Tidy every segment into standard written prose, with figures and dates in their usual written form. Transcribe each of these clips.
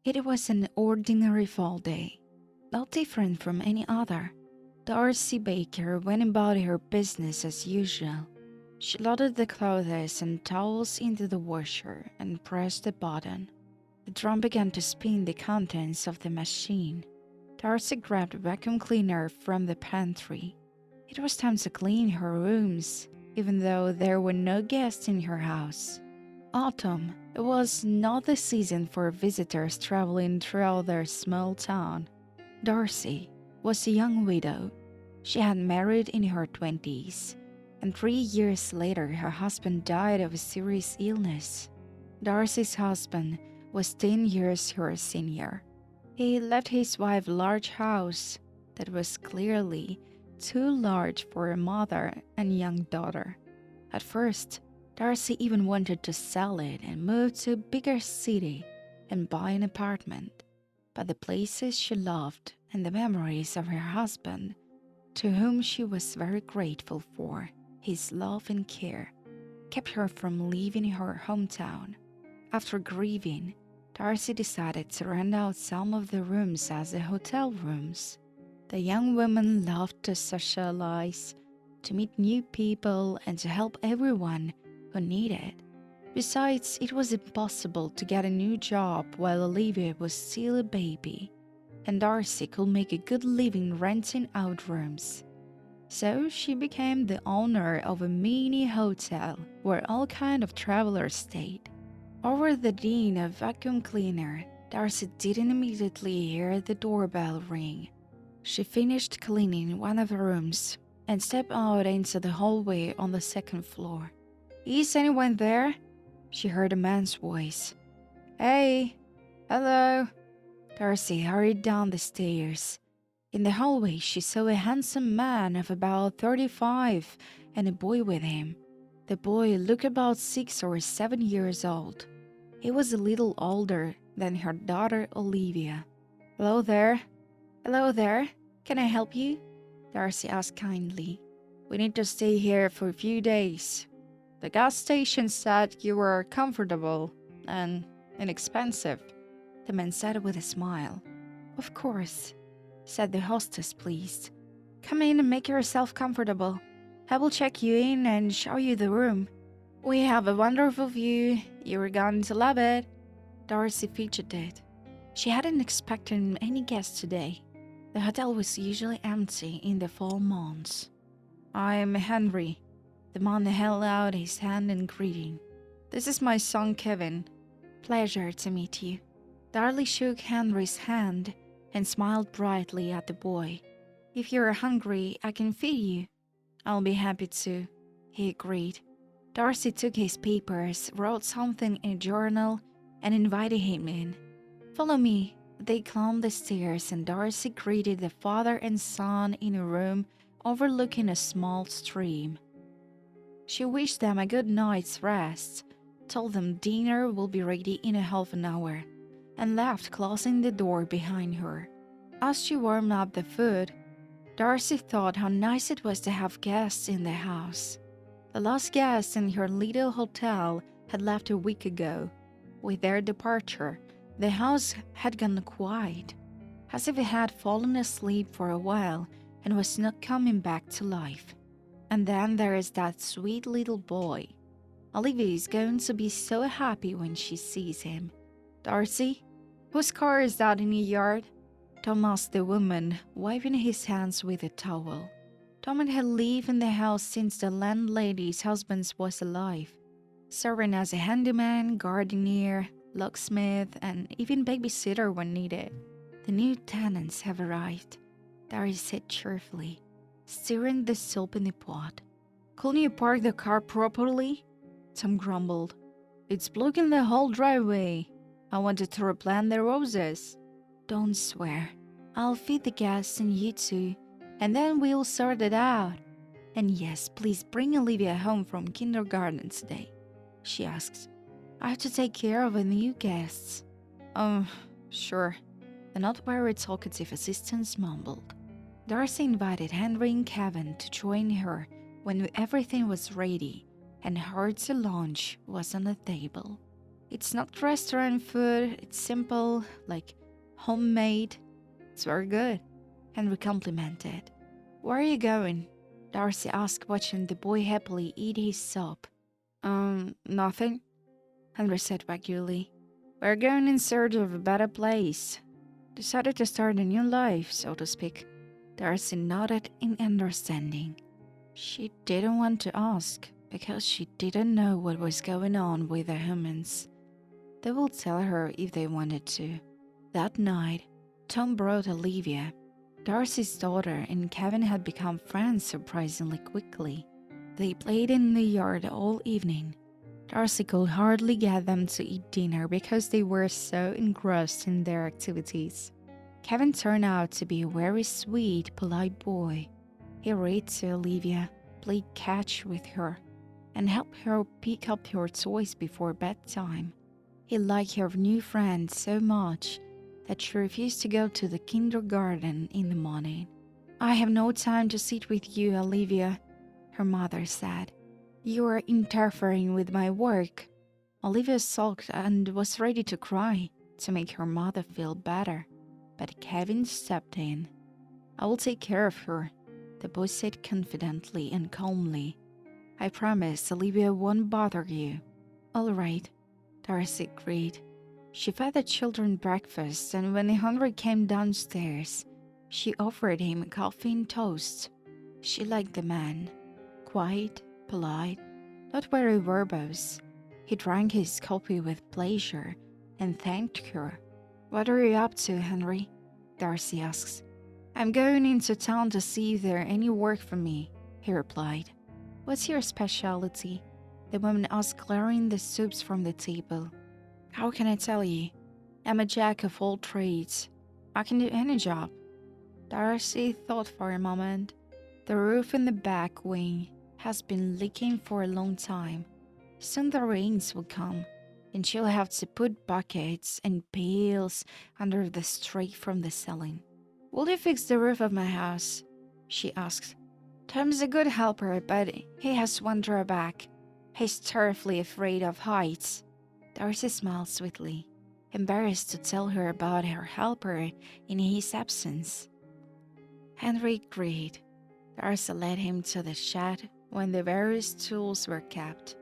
It was an ordinary fall day, not different from any other. Darcy Baker went about her business as usual. She loaded the clothes and towels into the washer and pressed the button. The drum began to spin the contents of the machine. Darcy grabbed a vacuum cleaner from the pantry. It was time to clean her rooms, even though there were no guests in her house. Autumn was not the season for visitors traveling throughout their small town. Darcy was a young widow. She had married in her 20s, and 3 years later her husband died of a serious illness. Darcy's husband was 10 years her senior. He left his wife a large house that was clearly too large for a mother and young daughter. At first, Darcy even wanted to sell it and move to a bigger city and buy an apartment. But the places she loved and the memories of her husband, to whom she was very grateful for his love and care, kept her from leaving her hometown. After grieving, Darcy decided to rent out some of the rooms as the hotel rooms. The young woman loved to socialize, to meet new people, and to help everyone who needed. Besides, it was impossible to get a new job while Olivia was still a baby, and Darcy could make a good living renting out rooms. So she became the owner of a mini hotel where all kind of travelers stayed. Over the din of vacuum cleaner, Darcy didn't immediately hear the doorbell ring. She finished cleaning one of the rooms and stepped out into the hallway on the second floor. "Is anyone there?" she heard a man's voice. "Hey, hello." Darcy hurried down the stairs. In the hallway, she saw a handsome man of about 35 and a boy with him. The boy looked about 6 or 7 years old. He was a little older than her daughter Olivia. "Hello there." "Hello there. Can I help you?" Darcy asked kindly. "We need to stay here for a few days. The gas station said you were comfortable and inexpensive," the man said with a smile. "Of course," said the hostess, pleased. "Come in and make yourself comfortable. I will check you in and show you the room. We have a wonderful view. You're going to love it." Darcy fidgeted. She hadn't expected any guests today. The hotel was usually empty in the fall months. "I'm Henry." The man held out his hand in greeting. "This is my son Kevin. Pleasure to meet you." Darcy shook Henry's hand and smiled brightly at the boy. "If you're hungry, I can feed you." "I'll be happy to," he agreed. Darcy took his papers, wrote something in a journal, and invited him in. "Follow me." They climbed the stairs, and Darcy greeted the father and son in a room overlooking a small stream. She wished them a good night's rest, told them dinner will be ready in a half an hour, and left, closing the door behind her. As she warmed up the food, Darcy thought how nice it was to have guests in the house. The last guests in her little hotel had left a week ago. With their departure, the house had gone quiet, as if it had fallen asleep for a while and was not coming back to life. And then there is that sweet little boy. Olivia is going to be so happy when she sees him. "Darcy, whose car is that in your yard?" Tom asked the woman, wiping his hands with a towel. Tom had lived in the house since the landlady's husband was alive, serving as a handyman, gardener, locksmith, and even babysitter when needed. "The new tenants have arrived," Darcy said cheerfully, stirring the soup in the pot. "Couldn't you park the car properly?" Tom grumbled. "It's blocking the whole driveway. I wanted to replant the roses." "Don't swear. I'll feed the guests and you two, and then we'll sort it out. And yes, please bring Olivia home from kindergarten today," she asked. "I have to take care of the new guests." Sure," the not very talkative assistant mumbled. Darcy invited Henry and Kevin to join her when everything was ready and hearty lunch was on the table. It's not restaurant food, it's simple, like homemade. It's very good, Henry complimented. Where are you going? Darcy asked, watching the boy happily eat his soup. Nothing, Henry said vaguely. We're going in search of a better place. Decided to start a new life, so to speak. Darcy nodded in understanding. She didn't want to ask, because she didn't know what was going on with the humans. They would tell her if they wanted to. That night, Tom brought Olivia. Darcy's daughter and Kevin had become friends surprisingly quickly. They played in the yard all evening. Darcy could hardly get them to eat dinner because they were so engrossed in their activities. Kevin turned out to be a very sweet, polite boy. He read to Olivia, played catch with her, and helped her pick up her toys before bedtime. He liked her new friend so much that she refused to go to the kindergarten in the morning. I have no time to sit with you, Olivia, her mother said. You are interfering with my work. Olivia sulked and was ready to cry to make her mother feel better, but Kevin stepped in. I will take care of her, the boy said confidently and calmly. I promise Olivia won't bother you. All right, Darcy agreed. She fed the children breakfast, and when Henry came downstairs, she offered him coffee and toast. She liked the man. Quiet, polite, not very verbose. He drank his coffee with pleasure and thanked her. What are you up to, Henry? Darcy asks. I'm going into town to see if there are any work for me, he replied. What's your specialty? The woman asked, clearing the soups from the table. How can I tell you? I'm a jack of all trades. I can do any job. Darcy thought for a moment. The roof in the back wing has been leaking for a long time. Soon the rains will come, and she'll have to put buckets and pails under the streak from the ceiling. Will you fix the roof of my house? She asked. Tom's a good helper, but he has one drawback. He's terribly afraid of heights. Darcy smiled sweetly, embarrassed to tell her about her helper in his absence. Henry agreed. Darcy led him to the shed when the various tools were kept.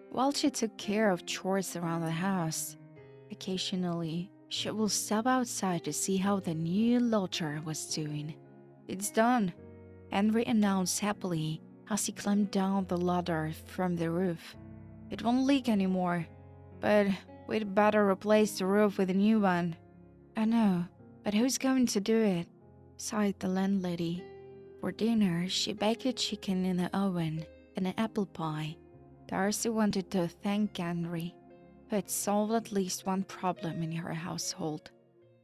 While she took care of chores around the house, occasionally she would step outside to see how the new lodger was doing. It's done, Henry announced happily as he climbed down the ladder from the roof. It won't leak anymore, but we'd better replace the roof with a new one. I know, but who's going to do it? Sighed the landlady. For dinner, she baked a chicken in the oven and an apple pie. Darcy wanted to thank Henry, who had solved at least one problem in her household,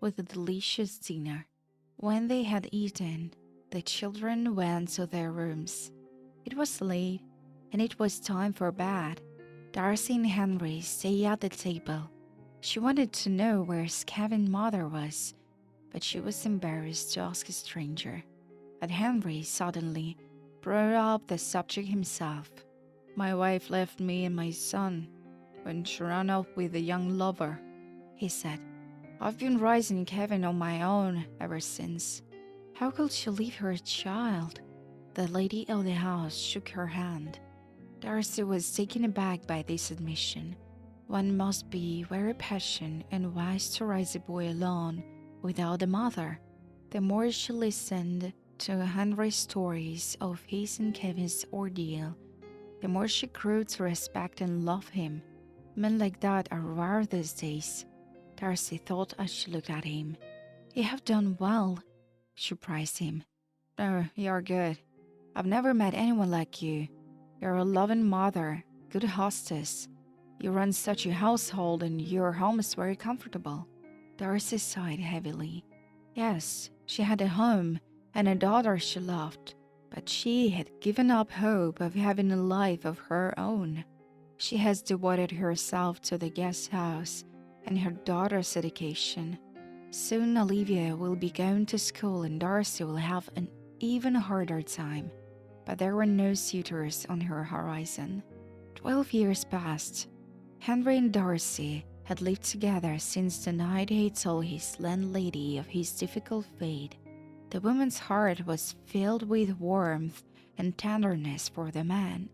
with a delicious dinner. When they had eaten, the children went to their rooms. It was late, and it was time for bed. Darcy and Henry stayed at the table. She wanted to know where Kevin's mother was, but she was embarrassed to ask a stranger. But Henry suddenly brought up the subject himself. My wife left me and my son when she ran off with a young lover, he said. I've been raising Kevin on my own ever since. How could she leave her child? The lady of the house shook her hand. Darcy was taken aback by this admission. One must be very patient and wise to raise a boy alone without a mother. The more she listened to Henry's stories of his and Kevin's ordeal, the more she grew to respect and love him. Men like that are rare these days, Darcy thought as she looked at him. You have done well, she praised him. No, you're good. I've never met anyone like you. You're a loving mother, good hostess. You run such a household and your home is very comfortable. Darcy sighed heavily. Yes, she had a home and a daughter she loved, but she had given up hope of having a life of her own. She has devoted herself to the guest house and her daughter's education. Soon Olivia will be going to school and Darcy will have an even harder time. But there were no suitors on her horizon. 12 years passed. Henry and Darcy had lived together since the night he told his landlady of his difficult fate. The woman's heart was filled with warmth and tenderness for the man.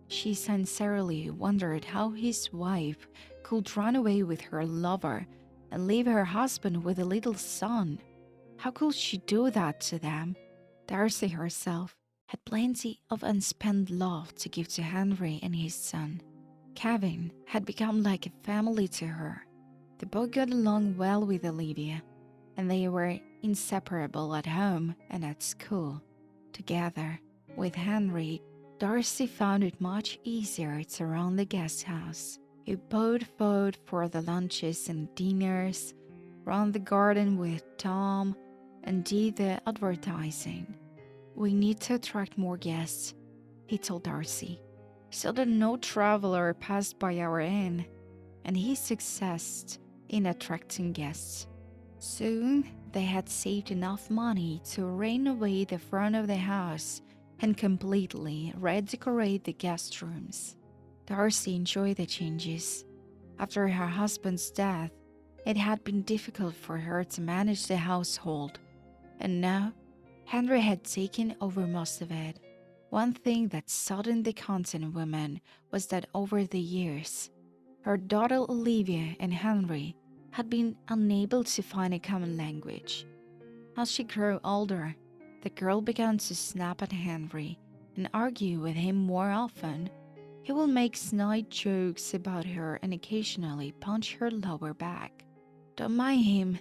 She sincerely wondered how his wife could run away with her lover and leave her husband with a little son. How could she do that to them? Darcy herself had plenty of unspent love to give to Henry and his son. Kevin had become like a family to her. The boy got along well with Olivia, and they were inseparable at home and at school. Together with Henry, Darcy found it much easier to run the guest house. He bought food for the lunches and dinners, ran the garden with Tom, and did the advertising. "We need to attract more guests," he told Darcy, "so that no traveler passed by our inn," and he succeeded in attracting guests. Soon, they had saved enough money to renovate the front of the house and completely redecorate the guest rooms. Darcy enjoyed the changes. After her husband's death, it had been difficult for her to manage the household, and now Henry had taken over most of it. One thing that saddened the Content woman was that over the years, her daughter Olivia and Henry had been unable to find a common language. As she grew older, the girl began to snap at Henry and argue with him more often. He would make snide jokes about her and occasionally punch her lower back. "Don't mind him,"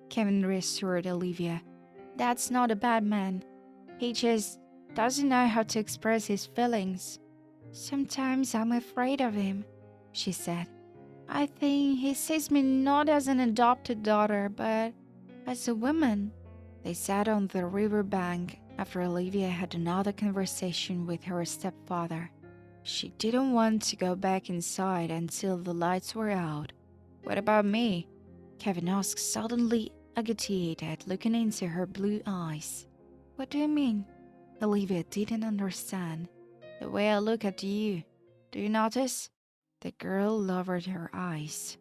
Kevin reassured Olivia. "That's not a bad man. He just doesn't know how to express his feelings." "Sometimes I'm afraid of him," she said. "I think he sees me not as an adopted daughter, but as a woman." They sat on the river bank after Olivia had another conversation with her stepfather. She didn't want to go back inside until the lights were out. "What about me?" Kevin asked, suddenly agitated, looking into her blue eyes. "What do you mean?" Olivia didn't understand. "The way I look at you. Do you notice?" The girl lowered her eyes.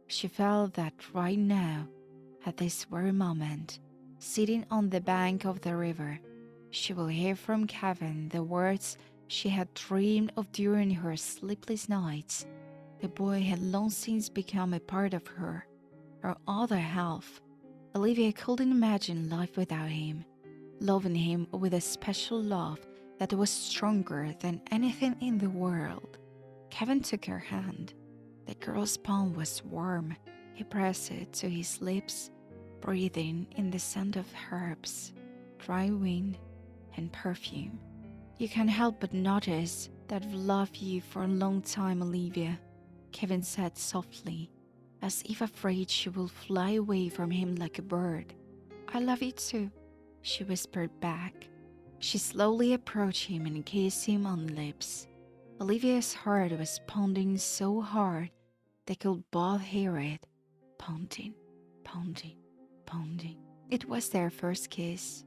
She felt that right now, at this very moment, sitting on the bank of the river, she will hear from Kevin the words she had dreamed of during her sleepless nights. The boy had long since become a part of her other half. Olivia couldn't imagine life without him, loving him with a special love that was stronger than anything in the world. Kevin took her hand. The girl's palm was warm. He pressed it to his lips, breathing in the scent of herbs, dry wind, and perfume. "You can't help but notice that I've loved you for a long time, Olivia," Kevin said softly, as if afraid she would fly away from him like a bird. "I love you too," she whispered back. She slowly approached him and kissed him on the lips. Olivia's heart was pounding so hard they could both hear it. Pounding, pounding, pounding. It was their first kiss.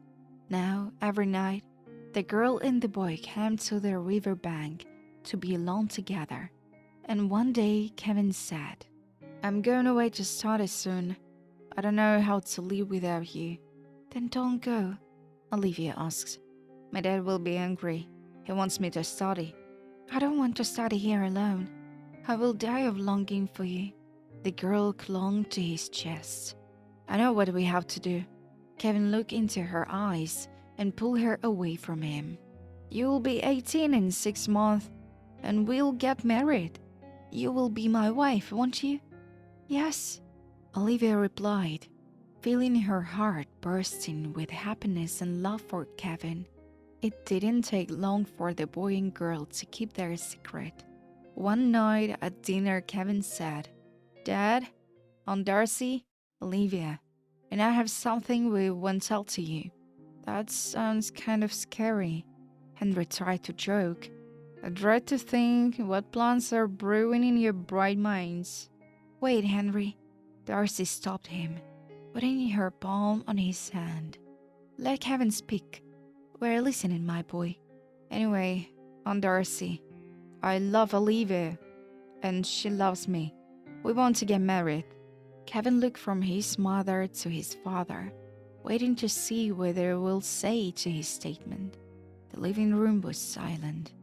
Now, every night, the girl and the boy came to the river bank to be alone together. And one day, Kevin said, "I'm going away to study soon. I don't know how to live without you." "Then don't go," Olivia asked. "My dad will be angry. He wants me to study." "I don't want to study here alone. I will die of longing for you." The girl clung to his chest. "I know what we have to do." Kevin looked into her eyes and pulled her away from him. "You will be 18 in 6 months, and we'll get married. You will be my wife, won't you?" "Yes," Olivia replied, feeling her heart bursting with happiness and love for Kevin. It didn't take long for the boy and girl to keep their secret. One night at dinner, Kevin said, "Dad, Aunt Darcy, Olivia, and I have something we won't tell to you." "That sounds kind of scary," Henry tried to joke. "I dread to think what plans are brewing in your bright minds." "Wait, Henry." Darcy stopped him, putting her palm on his hand. "Let Kevin speak. We're listening, my boy." "Anyway, Aunt Darcy, I love Olivia, and she loves me." We want to get married. Kevin looked from his mother to his father, waiting to see what they will say to his statement. The living room was silent.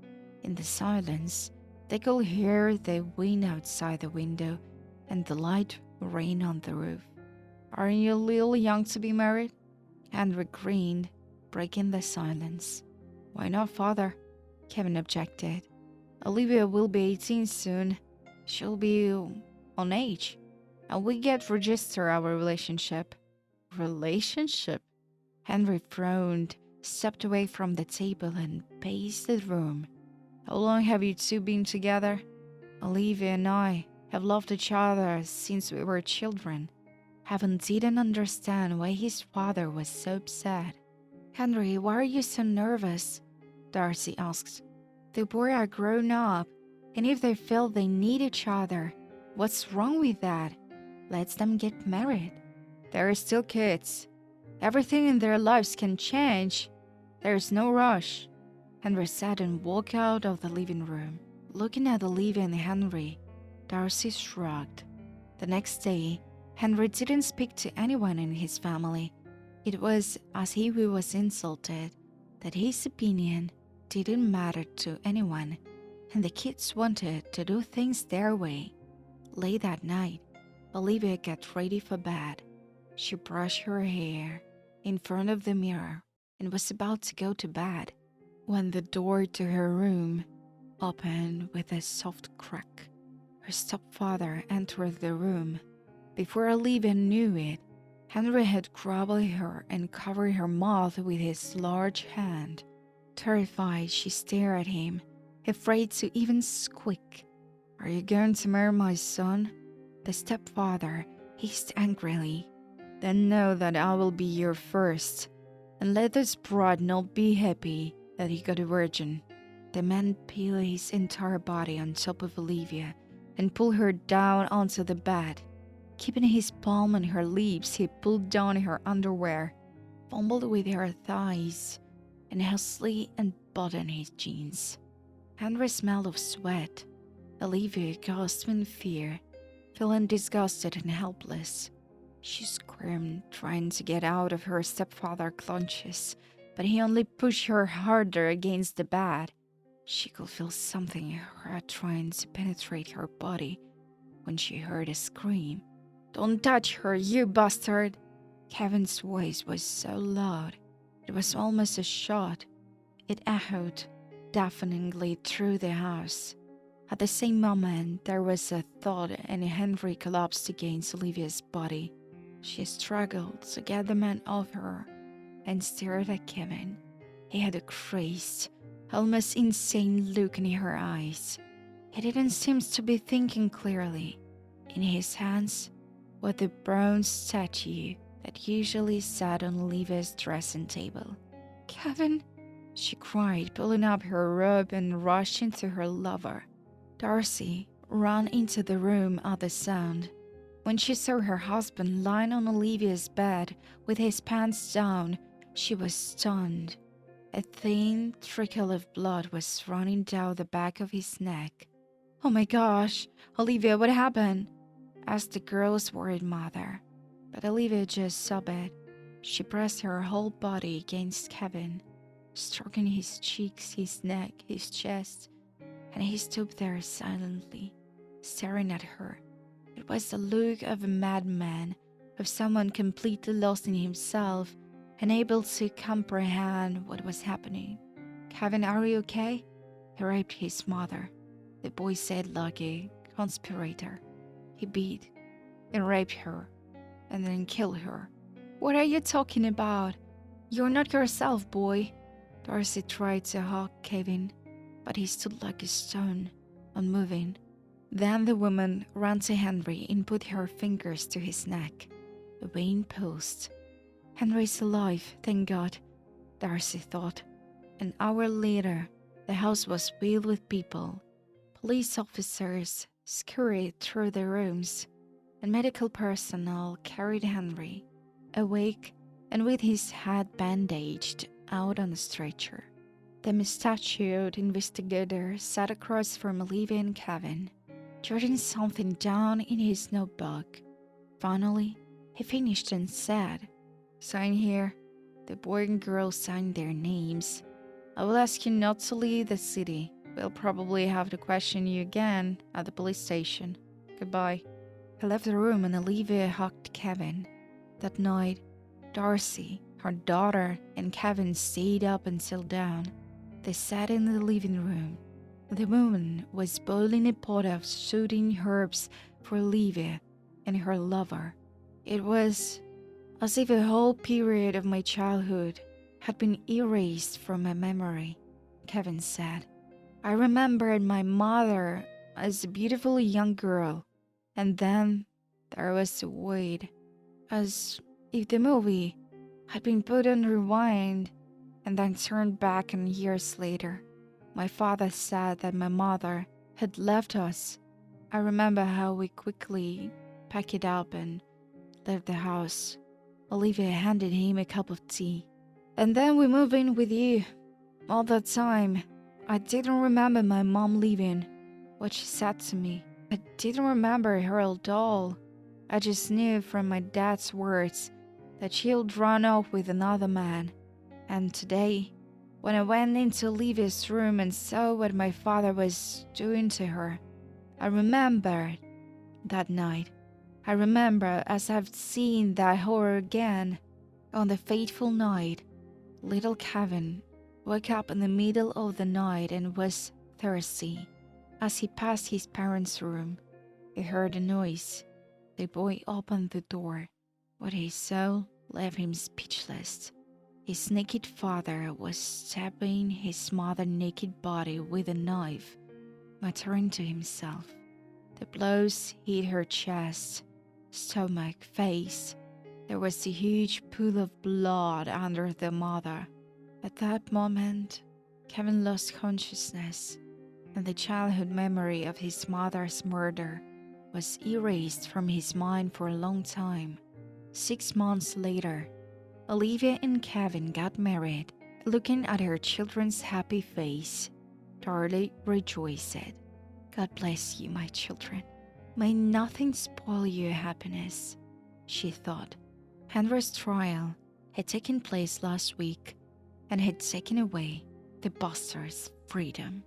In the silence, they could hear the wind outside the window and the light rain on the roof. Aren't you a little young to be married? Henry grinned, breaking the silence. Why not, father? Kevin objected. Olivia will be 18 soon. She'll be on age. And we get register our relationship. Relationship? Henry frowned, stepped away from the table and paced the room. How long have you two been together? Olivia and I have loved each other since we were children. Kevin didn't understand why his father was so upset. Henry, why are you so nervous? Darcy asked. The boys are grown up, and if they feel they need each other, what's wrong with that? Let them get married. They're still kids. Everything in their lives can change. There's no rush. Henry said and walked out of the living room. Looking at Olivia and Henry, Darcy shrugged. The next day, Henry didn't speak to anyone in his family. It was as if he was insulted that his opinion didn't matter to anyone, and the kids wanted to do things their way. Late that night, Olivia got ready for bed. She brushed her hair in front of the mirror and was about to go to bed when the door to her room opened with a soft crack. Her stepfather entered the room. Before Olivia knew it, Henry had grabbed her and covered her mouth with his large hand. Terrified, she stared at him, afraid to even squeak. Are you going to marry my son? The stepfather hissed angrily. Then know that I will be your first, and let this bride not be happy that he got a virgin. The man peeled his entire body on top of Olivia and pulled her down onto the bed. Keeping his palm on her lips, he pulled down her underwear, fumbled with her thighs, and hastily unbuttoned his jeans. Henry smelled of sweat. Olivia gasped in fear, feeling disgusted and helpless. She screamed, trying to get out of her stepfather's clutches, but he only pushed her harder against the bed. She could feel something hard trying to penetrate her body when she heard a scream. Don't touch her, you bastard! Kevin's voice was so loud, it was almost a shot. It echoed deafeningly through the house. At the same moment, there was a thud and Henry collapsed against Olivia's body. She struggled to get the man off her and stared at Kevin. He had a crazed, almost insane look in her eyes. He didn't seem to be thinking clearly. In his hands was the bronze statue that usually sat on Olivia's dressing table. Kevin, she cried, pulling up her robe and rushed into her lover. Darcy ran into the room at the sound. When she saw her husband lying on Olivia's bed with his pants down, she was stunned. A thin trickle of blood was running down the back of his neck. Oh my gosh, Olivia, what happened? Asked the girl's worried mother. But Olivia just sobbed. She pressed her whole body against Kevin, stroking his cheeks, his neck, his chest, and he stood there silently, staring at her. It was the look of a madman, of someone completely lost in himself, unable to comprehend what was happening. Kevin, are you okay? He raped his mother, the boy said like a conspirator. He beat and raped her, and then killed her. What are you talking about? You're not yourself, boy. Darcy tried to hug Kevin, but he stood like a stone, unmoving. Then the woman ran to Henry and put her fingers to his neck. The vein pulsed. Henry's alive, thank God, Darcy thought. An hour later, the house was filled with people. Police officers scurried through the rooms, and medical personnel carried Henry, awake and with his head bandaged, out on a stretcher. The mustachioed investigator sat across from Olivia and Kevin. jotting something down in his notebook. Finally, he finished and said, "Sign here." The boy and girl signed their names. "I will ask you not to leave the city. We'll probably have to question you again at the police station. Goodbye." He left the room and Olivia hugged Kevin. That night, Darcy, her daughter, and Kevin stayed up until dawn. They sat in the living room. The woman was boiling a pot of soothing herbs for Olivia and her lover. It was as if a whole period of my childhood had been erased from my memory, Kevin said. I remembered my mother as a beautiful young girl, and then there was the void, as if the movie had been put on rewind and then turned back, and years later, my father said that my mother had left us. I remember how we quickly packed it up and left the house. Olivia handed him a cup of tea. "And then we moved in with you. All that time, I didn't remember my mom leaving, what she said to me. I didn't remember her at all. I just knew from my dad's words that she'd run off with another man. And today, when I went into Olivia's room and saw what my father was doing to her, I remembered that night. I remember as I've seen that horror again. On the fateful night, little Kevin woke up in the middle of the night and was thirsty. As he passed his parents' room, he heard a noise. The boy opened the door. What he saw left him speechless. His naked father was stabbing his mother's naked body with a knife, muttering to himself. The blows hit her chest, stomach, face. There was a huge pool of blood under the mother. At that moment, Kevin lost consciousness, and the childhood memory of his mother's murder was erased from his mind for a long time. 6 months later, Olivia and Kevin got married. Looking at her children's happy face, Darlie rejoiced. "God bless you, my children. May nothing spoil your happiness," she thought. Henry's trial had taken place last week and had taken away the bastard's freedom.